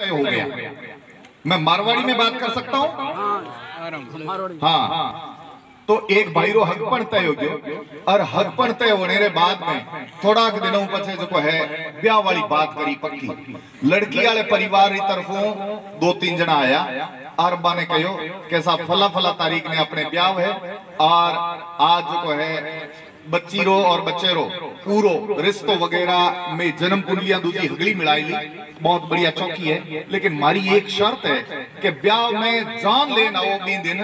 तय हो गया। मैं मारवाड़ी में बात कर सकता हूँ। हाँ, तो एक भाई रो हक पण तय हो गयो और हक पण तय होने रे बाद में थोड़ा दिनों पछे जो है ब्याह वाली बात करी पक्की। लड़की वाले परिवार की तरफों 2-3 जना आया और बा ने कहो कि साहब फला फला तारीख ने अपने ब्याह है और आज जो है बच्ची रो और बच्चे रो पूरो रिश्तो वगैरह में जन्म कुंडलियां दूसरी हगली मिलाई ली, बहुत बढ़िया चौकी है। लेकिन मारी एक शर्त है कि ब्याह में जान लेना हो भी दिन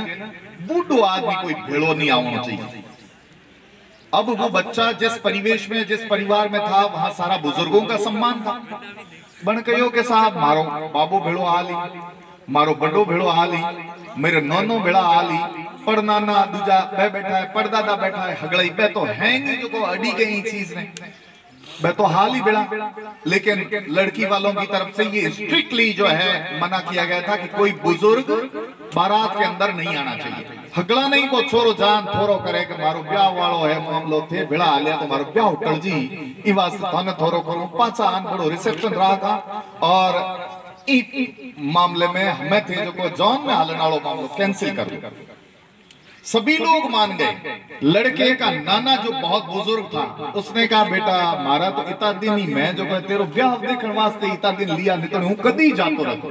बूढ़ो आदमी कोई भेड़ो नहीं आना चाहिए। अब वो बच्चा जिस परिवेश में जिस परिवार में था वहां सारा बुजुर्गों का सम्मान था। बन कहो के साहब मारो बाबू भेड़ो आली, मारो बड़ो भेड़ो आली, मेरे नौनो भेड़ा आली, पर नाना दूजा बह बैठा है, परदादा बैठा है, हगड़ई बह तो है नहीं जो को अड़ी गई चीज ने बह तो हाल ही बेड़ा। लेकिन लड़की वालों की तरफ से ये स्ट्रिक्टली जो है मना किया गया था कि कोई बुजुर्ग बारात के अंदर नहीं आना चाहिए। हगड़ा नहीं को छोरो जान थोरो करे कि मारो ब्याह वालो है मामलो थे भेड़ा आलिया तो मारो ब्याह टल जी ई वास्ते थाने थोरो करो पाचा आन बड़ो रिसेप्शन रहा था और ई मामले में हमें थे जो को जॉन में हालन वालो मामलो कैंसिल कर दो। सभी लोग मान गए। लड़के का नाना जो बहुत बुजुर्ग था उसने कहा बेटा मारा तो इतना दिन ही मैं जो तेरो ब्याह देखने वास्ते इतना दिन लिया नहीं तो हूं कदी जातो रहो।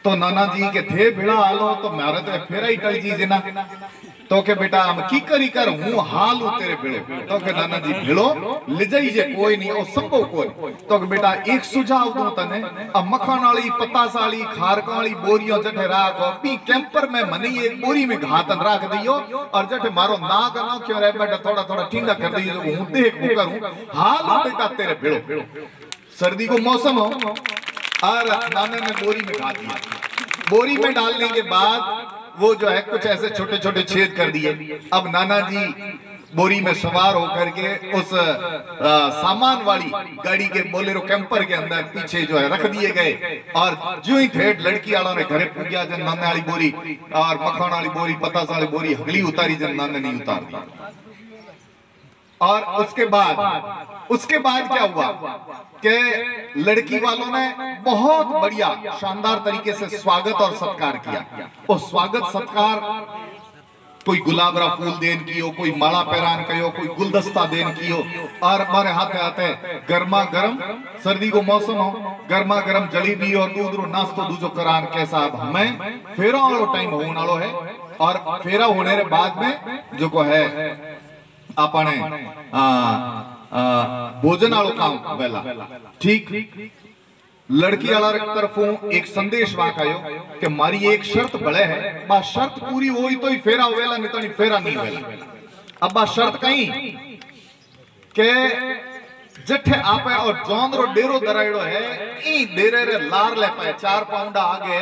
तो नाना जी के थे भेड़ा आलो तो मारे तो फेरा ही टल जी ना तो के बेटा हम की करी कर हूं हाल हूं तेरे भेड़ो तो के नाना जी भेड़ो ले जाई जे कोई नहीं ओ संभव कोई तो के बेटा एक सुझाव दूं तने अब मखन वाली पतास वाली खारक वाली बोरियों जठे राख पी कैंपर में मनी एक बोरी में घातन राख दियो और जठे मारो नाक ना क्यों रे बेटा थोड़ा थोड़ा ठींगा कर दियो जो हूं देख करूं हाल हूं बेटा तेरे भेड़ो। सर्दी को मौसम हो और नाने ने बोरी में घा दिया। बोरी में डालने के बाद वो जो है कुछ ऐसे छोटे छोटे छेद कर दिए। अब नाना जी बोरी में सवार होकर के उस सामान वाली गाड़ी के बोलेरो कैंपर के अंदर पीछे जो है रख दिए गए और जो ही ठेठ लड़की वालों ने घरे पूजा जन नाने वाली बोरी और मखन वाली बोरी पतास वाली बोरी हगली उतारी जन नाने नहीं उतार दी। और उसके बाद क्या हुआ कि लड़की वालों ने बहुत बढ़िया शानदार तरीके से स्वागत और सत्कार किया। और स्वागत सत्कार कोई गुलाबरा फूल देन की हो, कोई माला पैरान कहो, कोई गुलदस्ता देन की हो और हमारे हाथे हाथे गर्मा गर्म सर्दी को मौसम हो गर्मा गर्म जलेबी और दूध रो नाश्तो दूजो करान के साहब हमें फेरा वालो टाइम होने वालो है। और फेरा होने के बाद में जो को है अपने भोजन वालों काम वेला ठीक। लड़की वाला तरफों एक संदेश वाकायो कि मारी एक शर्त बड़े है बा शर्त पूरी होई तो ही फेरा वेला नहीं तो नहीं फेरा नहीं वेला। अब बा शर्त कहीं के जठे आपे और जौन रो डेरो दराइड़ो है ई डेरे रे लार ले पाए 4 पाउंडा आगे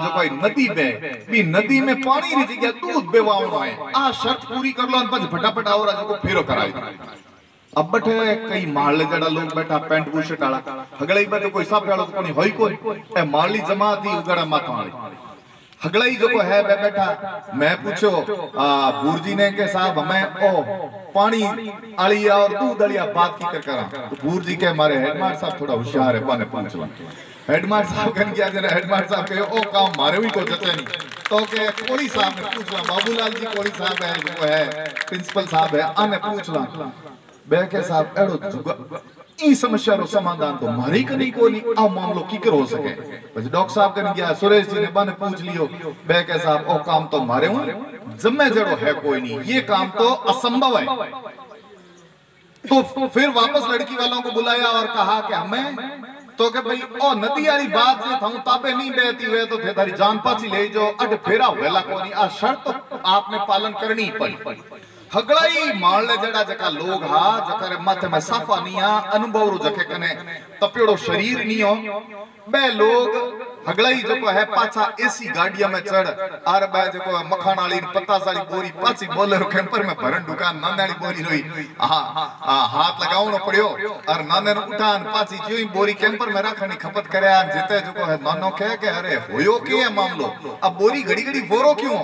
जो कोई नदी बे भी नदी में पानी री जगह दूध बेवावणो है आ शर्त पूरी कर लो और बस फटाफट आओ राजा को फेरो कराई। अब बैठे कई मारले जड़ा लोग बैठा पैंट बुशर्ट वाला हगड़ई बैठे कोई साफ वाला तो कोई होई कोई ए मारली जमा थी उगड़ा माथा वाली हगड़ई जो को है बैठा। मैं पूछो बूरजी ने के साहब हमें ओ पानी आलिया और दूध आलिया बात की कर करा तो बूरजी के हमारे हेडमास्टर साहब थोड़ा होशियार है पाने पूछला। हेडमास्टर साहब कन गया जरा हेडमास्टर साहब के ओ काम मारे भी को जचे नहीं तो के कोड़ी साहब ने पूछला बाबूलाल जी कोड़ी साहब है जो है प्रिंसिपल साहब है आने पूछला बे के साहब एड़ो ई समस्या रो समाधान तो मारी कनी को नहीं आ मामलो की कर हो सके। बस डॉक्टर साहब कन गया सुरेश जी ने बन पूछ लियो बे के साहब ओ काम तो मारे हूं जम्मे जड़ो है कोई नहीं ये काम तो असंभव है। तो फिर वापस लड़की वालों को बुलाया और कहा कि हमें तो के भाई ओ नदी वाली बात जे थाऊ ताबे नहीं बहती हुए तो थे तारी जान पाची ले जो अड फेरा वेला कोनी आ शर्त आपने पालन करनी पड़ी। हगड़ाई मारले जड़ा जका लोग हा जकरे माथे में साफा निया अनुभव रो जके कने तपेड़ो शरीर नियो बे लोग हगड़ाई जो है पाछा एसी गाड़िया में चढ़ और बे जो मखान वाली पतास वाली बोरी पाछी बोलेरो कैंपर में भरन दुकान नाने वाली बोरी रोई हाथ लगावणो पड़ियो और नाने ने उठान पाछी जोई बोरी कैंपर में रखनी खपत करया जेते जो है नानो कहे के अरे होयो के मामलो अब बोरी घड़ी घड़ी फोरो क्यों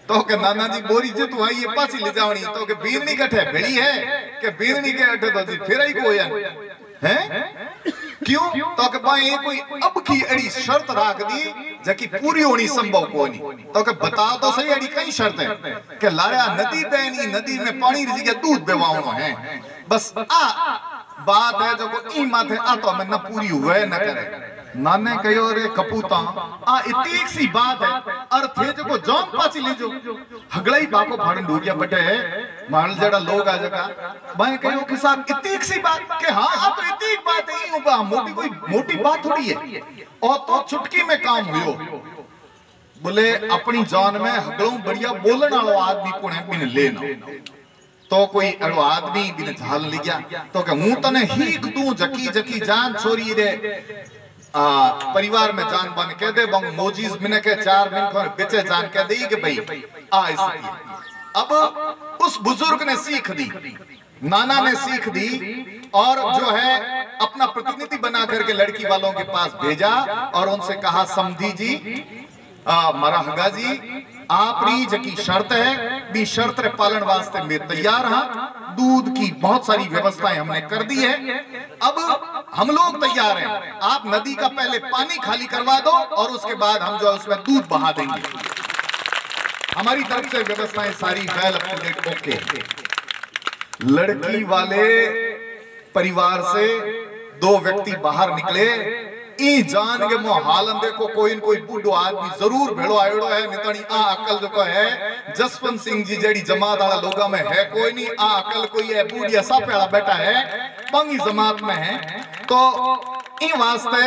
तो के नाना जी बोरी जे तू आई ये पासी ले जावणी तो के बीरनी कठे भेड़ी है के बीरनी के अठे तो जी फेराई को है क्यों तो के भाई कोई अब की अड़ी शर्त राख दी जकी पूरी होनी संभव कोनी तो के बता तो सही अड़ी कई शर्त है कि लाया नदी बहनी नदी में पानी रिजी के दूध बेवावनो है बस आ बात है जो को ई माथे आ तो मैं न पूरी हुए न करे नाने कहो रे कपूता आ इतनी सी बात है अर्थ है जो को जॉन पाची लीजो हगलाई बाको फाड़न डूरिया बटे है मान जड़ा लोग आ जगा भाई कहो के साथ इतनी सी बात के हां अब इतनी बात है ऊपर मोटी कोई मोटी बात थोड़ी है और तो चुटकी में काम हुयो बोले अपनी जान में हगलों बढ़िया बोलने वाला आदमी कोने बिन लेना तो कोई अड़ो आदमी बिन झाल ले गया तो के हूं तने हीक दूं जकी जकी जान छोरी रे परिवार में जान बन के दे बंग मोजीज मिने के 4 दिन को बेचे जान के दी कि भाई आ इसकी अब उस बुजुर्ग ने सीख दी नाना ने सीख दी और जो है अपना प्रतिनिधि बना करके लड़की वालों के पास भेजा और उनसे कहा समधी जी मराहगा जी आपरी जकी शर्त है बी शर्त रे पालन वास्ते मैं तैयार हां दूध की बहुत सारी व्यवस्थाएं हमने कर दी है अब हम लोग तैयार हैं आप नदी का पहले पानी खाली करवा दो और उसके बाद हम जो उसमें दूध बहा देंगे हमारी तरफ से व्यवस्थाएं सारी well up to date okay लड़की वाले परिवार से 2 व्यक्ति बाहर निकले ई जान के मो हालन देखो कोई न कोई बूढ़ो आदमी जरूर भेड़ो आयोड़ो है नितनी आ अकल जो है जसवंत सिंह जी जेड़ी जमात वाला लोगा में है कोई नहीं आ अकल कोई है बूढ़िया सब वाला बेटा है पंगी जमात में है तो ई वास्ते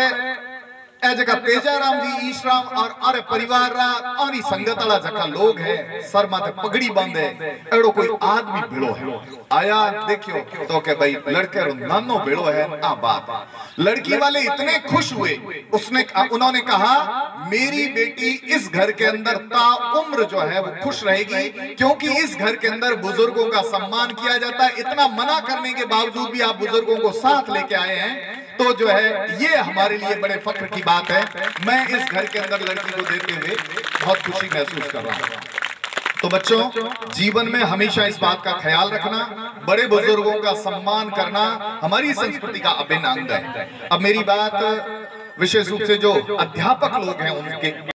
ए जगह तेजाराम जी ईशराम और अरे परिवार रा और ई संगत वाला जका लोग है सर माथे पगड़ी बांधे एड़ो कोई आदमी भेड़ो है आया देखियो तो के भाई लड़के रो नानो भेड़ो है आ बात लड़की वाले इतने खुश हुए उन्होंने कहा मेरी बेटी इस घर के अंदर ता उम्र जो है वो खुश रहेगी क्योंकि इस घर के अंदर बुजुर्गों का सम्मान किया जाता है इतना मना करने के बावजूद भी आप बुजुर्गों को साथ लेके आए हैं तो जो है ये हमारे लिए बड़े फख्र की बात है मैं इस घर के अंदर लड़की को देते हुए बहुत खुशी महसूस कर रहा हूँ तो बच्चों जीवन में हमेशा इस बात का ख्याल रखना बड़े बुजुर्गों का सम्मान करना हमारी संस्कृति का अभिन्न अंग है अब मेरी बात विशेष रूप से जो अध्यापक लोग हैं उनके